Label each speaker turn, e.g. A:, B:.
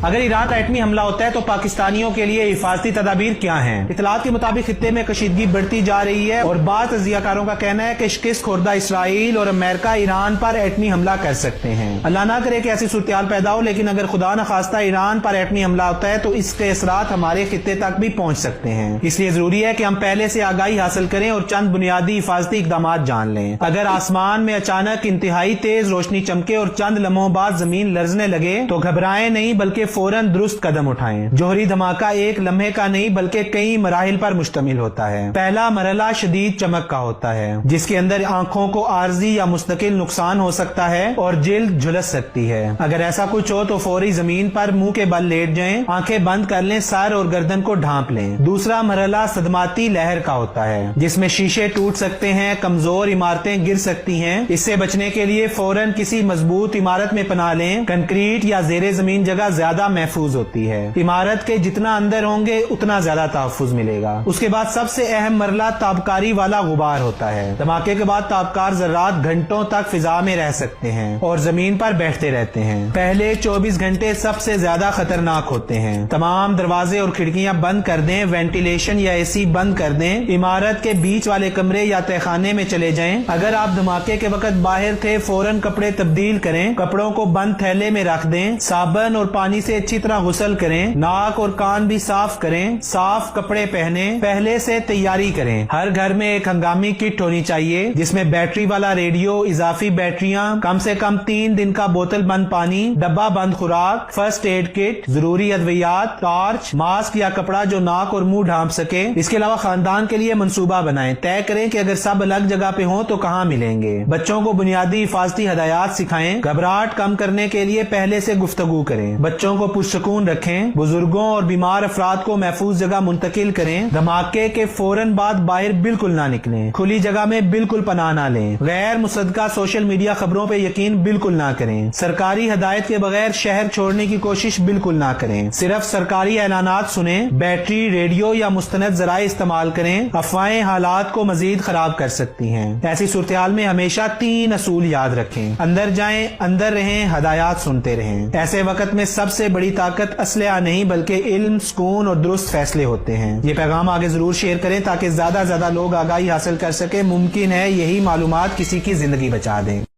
A: اگر ایران کا ایٹمی حملہ ہوتا ہے تو پاکستانیوں کے لیے حفاظتی تدابیر کیا ہیں؟ اطلاعات کے مطابق خطے میں کشیدگی بڑھتی جا رہی ہے اور بعض تجزیہ کاروں کا کہنا ہے کہ شکست خوردہ اسرائیل اور امریکہ ایران پر ایٹمی حملہ کر سکتے ہیں۔ اللہ نہ کرے کہ ایسی صورتحال پیدا ہو، لیکن اگر خدا نخواستہ ایران پر ایٹمی حملہ ہوتا ہے تو اس کے اثرات ہمارے خطے تک بھی پہنچ سکتے ہیں۔ اس لیے ضروری ہے کہ ہم پہلے سے آگاہی حاصل کریں اور چند بنیادی حفاظتی اقدامات جان لیں۔ اگر آسمان میں اچانک انتہائی تیز روشنی چمکے اور چند لمحوں بعد زمین لرزنے لگے تو گھبرائیں نہیں بلکہ فوراً درست قدم اٹھائیں۔ جوہری دھماکہ ایک لمحے کا نہیں بلکہ کئی مراحل پر مشتمل ہوتا ہے۔ پہلا مرحلہ شدید چمک کا ہوتا ہے، جس کے اندر آنکھوں کو عارضی یا مستقل نقصان ہو سکتا ہے اور جلد جھلس سکتی ہے۔ اگر ایسا کچھ ہو تو فوری زمین پر منہ کے بل لیٹ جائیں، آنکھیں بند کر لیں، سر اور گردن کو ڈھانپ لیں۔ دوسرا مرحلہ صدماتی لہر کا ہوتا ہے، جس میں شیشے ٹوٹ سکتے ہیں، کمزور عمارتیں گر سکتی ہیں۔ اس سے بچنے کے لیے فوراً کسی مضبوط عمارت میں پناہ لیں۔ کنکریٹ یا زیر زمین جگہ زیادہ محفوظ ہوتی ہے۔ عمارت کے جتنا اندر ہوں گے اتنا زیادہ تحفظ ملے گا۔ اس کے بعد سب سے اہم مرحلہ تابکاری والا غبار ہوتا ہے۔ دھماکے کے بعد تابکار ذرات گھنٹوں تک فضا میں رہ سکتے ہیں اور زمین پر بیٹھتے رہتے ہیں۔ پہلے 24 گھنٹے سب سے زیادہ خطرناک ہوتے ہیں۔ تمام دروازے اور کھڑکیاں بند کر دیں، وینٹیلیشن یا اے سی بند کر دیں، عمارت کے بیچ والے کمرے یا تہخانے میں چلے جائیں۔ اگر آپ دھماکے کے وقت باہر تھے فوراً کپڑے تبدیل کریں، کپڑوں کو بند تھیلے میں رکھ دیں، صابن اور پانی سے اچھی طرح غسل کریں، ناک اور کان بھی صاف کریں، صاف کپڑے پہنیں، پہلے سے تیاری کریں۔ ہر گھر میں ایک ہنگامی کٹ ہونی چاہیے جس میں بیٹری والا ریڈیو، اضافی بیٹریاں، کم سے کم 3 دن کا بوتل بند پانی، ڈبہ بند خوراک، فرسٹ ایڈ کٹ، ضروری ادویات، ٹارچ، ماسک یا کپڑا جو ناک اور منہ ڈھانپ سکے۔ اس کے علاوہ خاندان کے لیے منصوبہ بنائیں، طے کریں کہ اگر سب الگ جگہ پہ ہوں تو کہاں ملیں گے۔ بچوں کو بنیادی حفاظتی ہدایات سکھائیں، گھبراہٹ کم کرنے کے لیے پہلے سے گفتگو کریں، بچوں کو پرسکون رکھیں، بزرگوں اور بیمار افراد کو محفوظ جگہ منتقل کریں۔ دھماکے کے فوراً بعد باہر بالکل نہ نکلیں، کھلی جگہ میں بالکل پناہ نہ لیں، غیر مصدقہ سوشل میڈیا خبروں پہ یقین بالکل نہ کریں، سرکاری ہدایت کے بغیر شہر چھوڑنے کی کوشش بالکل نہ کریں، صرف سرکاری اعلانات سنیں، بیٹری، ریڈیو یا مستند ذرائع استعمال کریں۔ افواہیں حالات کو مزید خراب کر سکتی ہیں۔ ایسی صورتحال میں ہمیشہ 3 اصول یاد رکھیں: اندر جائیں، اندر رہیں، ہدایات سنتے رہیں۔ ایسے وقت میں سب سے بڑی طاقت اسلحہ نہیں بلکہ علم، سکون اور درست فیصلے ہوتے ہیں۔ یہ پیغام آگے ضرور شیئر کریں تاکہ زیادہ سے زیادہ لوگ آگاہی حاصل کر سکیں۔ ممکن ہے یہی معلومات کسی کی زندگی بچا دیں۔